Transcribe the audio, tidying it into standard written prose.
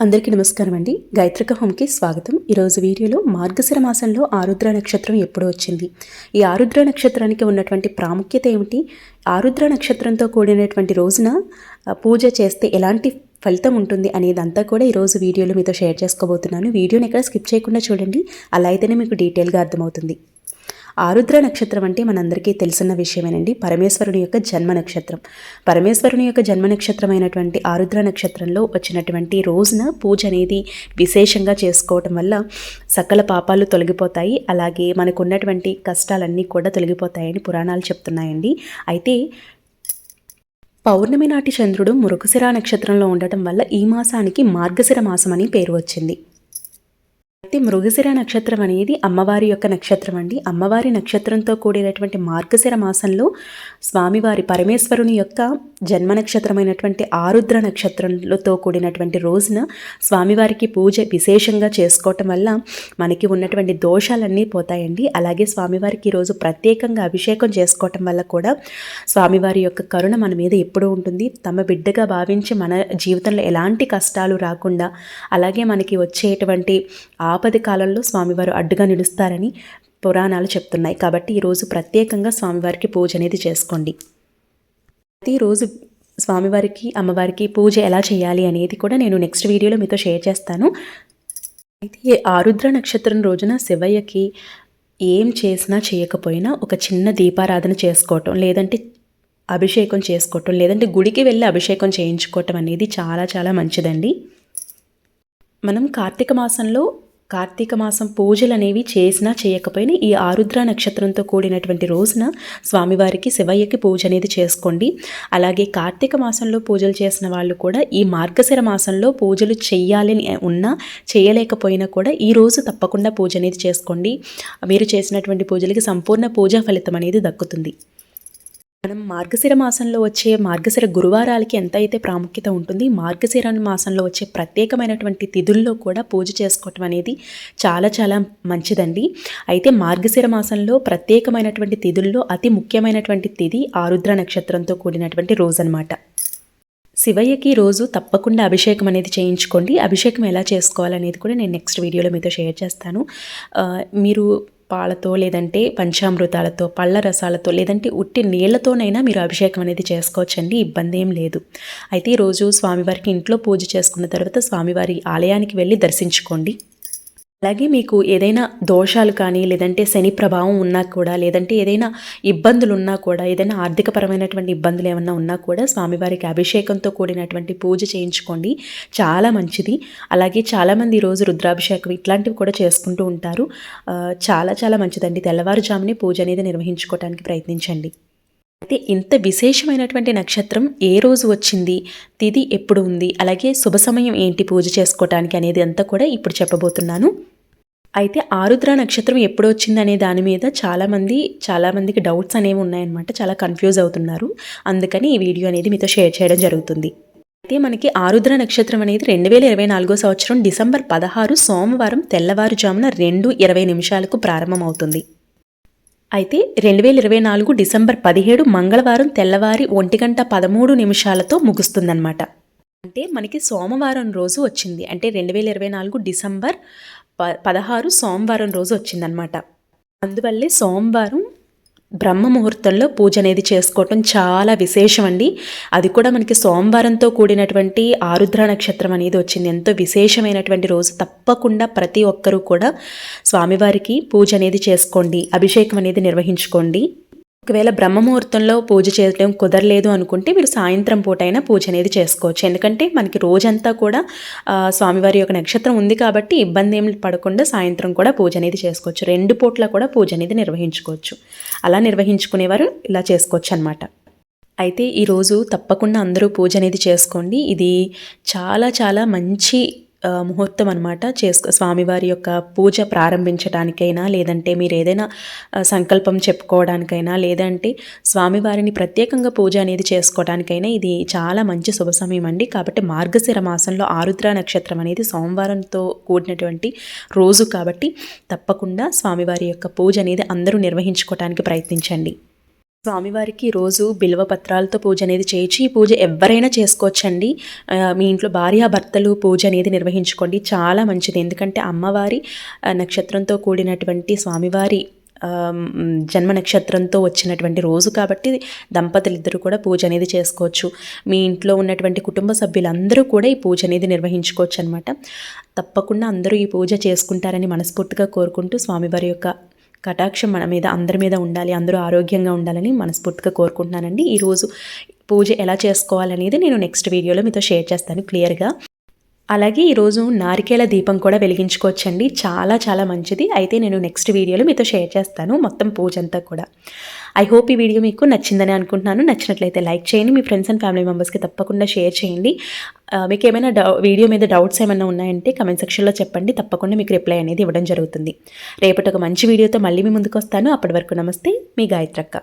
అందరికీ నమస్కారం అండి. గాయత్రిక హోమ్కి స్వాగతం. ఈరోజు వీడియోలో మార్గశిర మాసంలో ఆరుద్ర నక్షత్రం ఎప్పుడు వచ్చింది, ఈ ఆరుద్ర నక్షత్రానికి ఉన్నటువంటి ప్రాముఖ్యత ఏమిటి, ఆరుద్ర నక్షత్రంతో కూడినటువంటి రోజున పూజ చేస్తే ఎలాంటి ఫలితం ఉంటుంది అనేదంతా కూడా ఈరోజు వీడియోలో మీతో షేర్ చేసుకోబోతున్నాను. వీడియోని ఎక్కడ స్కిప్ చేయకుండా చూడండి, అలా అయితేనే మీకు డీటెయిల్గా అర్థమవుతుంది. ఆరుద్ర నక్షత్రం అంటే మనందరికీ తెలిసిన విషయమేనండి. పరమేశ్వరుని యొక్క జన్మ నక్షత్రం. పరమేశ్వరుని యొక్క జన్మ నక్షత్రమైనటువంటి ఆరుద్ర నక్షత్రంలో వచ్చినటువంటి రోజున పూజ అనేది విశేషంగా చేసుకోవటం వల్ల సకల పాపాలు తొలగిపోతాయి, అలాగే మనకున్నటువంటి కష్టాలన్నీ కూడా తొలగిపోతాయని పురాణాలు చెప్తున్నాయండి. అయితే పౌర్ణమి నాటి చంద్రుడు మృగశిర నక్షత్రంలో ఉండటం వల్ల ఈ మాసానికి మార్గశిర మాసం అని పేరు వచ్చింది. అయితే మృగశిర నక్షత్రం అనేది అమ్మవారి యొక్క నక్షత్రం అండి. అమ్మవారి నక్షత్రంతో కూడినటువంటి మార్గశిర మాసంలో స్వామివారి పరమేశ్వరుని యొక్క జన్మ నక్షత్రమైనటువంటి ఆరుద్ర నక్షత్రంతో కూడినటువంటి రోజున స్వామివారికి పూజ విశేషంగా చేసుకోవటం వల్ల మనకి ఉన్నటువంటి దోషాలన్నీ పోతాయండి. అలాగే స్వామివారికి ఈరోజు ప్రత్యేకంగా అభిషేకం చేసుకోవటం వల్ల కూడా స్వామివారి యొక్క కరుణ మన మీద ఎప్పుడూ ఉంటుంది. తమ బిడ్డగా భావించి మన జీవితంలో ఎలాంటి కష్టాలు రాకుండా, అలాగే మనకి వచ్చేటువంటి ఆపద కాలంలో స్వామివారు అడ్డుగా నిలుస్తారని పురాణాలు చెప్తున్నాయి. కాబట్టి ఈరోజు ప్రత్యేకంగా స్వామివారికి పూజ అనేది చేసుకోండి. ప్రతిరోజు స్వామివారికి అమ్మవారికి పూజ ఎలా చేయాలి అనేది కూడా నేను నెక్స్ట్ వీడియోలో మీతో షేర్ చేస్తాను. అయితే ఆరుద్ర నక్షత్రం రోజున శివయ్యకి ఏం చేసినా చేయకపోయినా ఒక చిన్న దీపారాధన చేసుకోవటం, లేదంటే అభిషేకం చేసుకోవటం, లేదంటే గుడికి వెళ్ళి అభిషేకం చేయించుకోవటం అనేది చాలా చాలా మంచిదండి. మనం కార్తీక మాసం పూజలు అనేవి చేసినా చేయకపోయినా ఈ ఆరుద్ర నక్షత్రంతో కూడినటువంటి రోజున స్వామివారికి శివయ్యకి పూజ అనేది చేసుకోండి. అలాగే కార్తీక మాసంలో పూజలు చేసిన వాళ్ళు కూడా ఈ మార్గశిర మాసంలో పూజలు చెయ్యాలని ఉన్నా చేయలేకపోయినా కూడా ఈ రోజు తప్పకుండా పూజ అనేది చేసుకోండి. మీరు చేసినటువంటి పూజలకి సంపూర్ణ పూజా ఫలితం అనేది దక్కుతుంది. మనం మార్గశిర మాసంలో వచ్చే మార్గశిర గురువారాలకి ఎంత అయితే ప్రాముఖ్యత ఉంటుంది, మార్గశిర మాసంలో వచ్చే ప్రత్యేకమైనటువంటి తిథుల్లో కూడా పూజ చేసుకోవటం అనేది చాలా చాలా మంచిదండి. అయితే మార్గశిర మాసంలో ప్రత్యేకమైనటువంటి తిథుల్లో అతి ముఖ్యమైనటువంటి తిథి ఆరుద్ర నక్షత్రంతో కూడినటువంటి రోజు అన్నమాట. శివయ్యకి రోజు తప్పకుండా అభిషేకం అనేది చేయించుకోండి. అభిషేకం ఎలా చేసుకోవాలనేది కూడా నేను నెక్స్ట్ వీడియోలో మీతో షేర్ చేస్తాను. మీరు పాలతో, లేదంటే పంచామృతాలతో, పళ్ళ రసాలతో, లేదంటే ఉట్టి నీళ్లతోనైనా మీరు అభిషేకం అనేది చేసుకోవచ్చండి, ఇబ్బంది ఏం లేదు. అయితే ఈరోజు స్వామివారికి ఇంట్లో పూజ చేసుకున్న తర్వాత స్వామివారి ఆలయానికి వెళ్ళి దర్శించుకోండి. అలాగే మీకు ఏదైనా దోషాలు కానీ, లేదంటే శని ప్రభావం ఉన్నా కూడా, లేదంటే ఏదైనా ఇబ్బందులు ఉన్నా కూడా, ఏదైనా ఆర్థికపరమైనటువంటి ఇబ్బందులు ఏమన్నా ఉన్నా కూడా స్వామివారికి అభిషేకంతో కూడినటువంటి పూజ చేయించుకోండి, చాలా మంచిది. అలాగే చాలామంది ఈరోజు రుద్రాభిషేకం ఇట్లాంటివి కూడా చేసుకుంటూ ఉంటారు. చాలా చాలా మంచిదండి. తెల్లవారుజామునే పూజ అనేది నిర్వహించుకోవడానికి ప్రయత్నించండి. అయితే ఇంత విశేషమైనటువంటి నక్షత్రం ఏ రోజు వచ్చింది, తిథి ఎప్పుడు ఉంది, అలాగే శుభ సమయం ఏంటి పూజ చేసుకోవటానికి అనేది అంతా కూడా ఇప్పుడు చెప్పబోతున్నాను. అయితే ఆరుద్ర నక్షత్రం ఎప్పుడు వచ్చింది అనే దాని మీద చాలామందికి డౌట్స్ అనేవి ఉన్నాయన్నమాట. చాలా కన్ఫ్యూజ్ అవుతున్నారు. అందుకని ఈ వీడియో అనేది మీతో షేర్ చేయడం జరుగుతుంది. అయితే మనకి ఆరుద్ర నక్షత్రం అనేది 2024 సంవత్సరం డిసెంబర్ 16 సోమవారం తెల్లవారుజామున 2:20 ప్రారంభమవుతుంది. అయితే 2024 డిసెంబర్ 17 మంగళవారం తెల్లవారి 1:13 ముగుస్తుందన్నమాట. అంటే మనకి సోమవారం రోజు వచ్చింది. అంటే 2024 డిసెంబర్ 16 సోమవారం రోజు వచ్చిందనమాట. అందువల్లే సోమవారం బ్రహ్మ ముహూర్తంలో పూజ అనేది చేసుకోవటం చాలా విశేషం అండి. అది కూడా మనకి సోమవారంతో కూడినటువంటి ఆరుద్ర నక్షత్రం అనేది వచ్చింది. ఎంతో విశేషమైనటువంటి రోజు. తప్పకుండా ప్రతి ఒక్కరూ కూడా స్వామివారికి పూజ అనేది చేసుకోండి, అభిషేకం అనేది నిర్వహించుకోండి. ఒకవేళ బ్రహ్మముహూర్తంలో పూజ చేయడం కుదరలేదు అనుకుంటే మీరు సాయంత్రం పూట అయినా పూజ అనేది చేసుకోవచ్చు. ఎందుకంటే మనకి రోజంతా కూడా స్వామివారి యొక్క నక్షత్రం ఉంది కాబట్టి ఇబ్బంది ఏమి పడకుండా సాయంత్రం కూడా పూజ అనేది చేసుకోవచ్చు. 2 పూట్ల కూడా పూజ అనేది నిర్వహించుకోవచ్చు. అలా నిర్వహించుకునేవారు ఇలా చేసుకోవచ్చు అన్నమాట. అయితే ఈరోజు తప్పకుండా అందరూ పూజ అనేది చేసుకోండి. ఇది చాలా చాలా మంచి ముహూర్తం అనమాట. స్వామివారి యొక్క పూజ ప్రారంభించడానికైనా, లేదంటే మీరు ఏదైనా సంకల్పం చెప్పుకోవడానికైనా, లేదంటే స్వామివారిని ప్రత్యేకంగా పూజ అనేది చేసుకోవడానికైనా ఇది చాలా మంచి శుభ సమయం అండి. కాబట్టి మార్గశిర మాసంలో ఆరుద్ర నక్షత్రం అనేది సోమవారంతో కూడినటువంటి రోజు కాబట్టి తప్పకుండా స్వామివారి యొక్క పూజ అనేది అందరూ నిర్వహించుకోవడానికి ప్రయత్నించండి. స్వామివారికి రోజు బిల్వ పత్రాలతో పూజ అనేది చేయొచ్చు. ఈ పూజ ఎవరైనా చేసుకోవచ్చండి. మీ ఇంట్లో భార్యాభర్తలు పూజ అనేది నిర్వహించుకోండి, చాలా మంచిది. ఎందుకంటే అమ్మవారి నక్షత్రంతో కూడినటువంటి స్వామివారి జన్మ నక్షత్రంతో వచ్చినటువంటి రోజు కాబట్టి దంపతులిద్దరూ కూడా పూజ అనేది చేసుకోవచ్చు. మీ ఇంట్లో ఉన్నటువంటి కుటుంబ సభ్యులందరూ కూడా ఈ పూజ అనేది నిర్వహించుకోవచ్చు అనమాట. తప్పకుండా అందరూ ఈ పూజ చేసుకుంటారని మనస్ఫూర్తిగా కోరుకుంటూ, స్వామివారి యొక్క కటాక్షం మన మీద అందరి మీద ఉండాలి, అందరూ ఆరోగ్యంగా ఉండాలని మనస్ఫూర్తిగా కోరుకుంటున్నానండి. ఈరోజు పూజ ఎలా చేసుకోవాలనేది నేను నెక్స్ట్ వీడియోలో మీతో షేర్ చేస్తాను క్లియర్గా. అలాగే ఈరోజు నారికేల దీపం కూడా వెలిగించుకోవచ్చండి, చాలా చాలా మంచిది. అయితే నేను నెక్స్ట్ వీడియోలో మీతో షేర్ చేస్తాను మొత్తం పూజ అంతా కూడా. ఐ హోప్ ఈ వీడియో మీకు నచ్చిందని అనుకుంటున్నాను. నచ్చినట్లయితే లైక్ చేయండి, మీ ఫ్రెండ్స్ అండ్ ఫ్యామిలీ మెంబర్స్కి తప్పకుండా షేర్ చేయండి. మీకు ఏమైనా వీడియో మీద డౌట్స్ ఏమైనా ఉన్నాయంటే కమెంట్ సెక్షన్లో చెప్పండి, తప్పకుండా మీకు రిప్లై అనేది ఇవ్వడం జరుగుతుంది. రేపటి ఒక మంచి వీడియోతో మళ్ళీ మీ ముందుకు వస్తాను. అప్పటి వరకు నమస్తే, మీ గాయత్రక్క.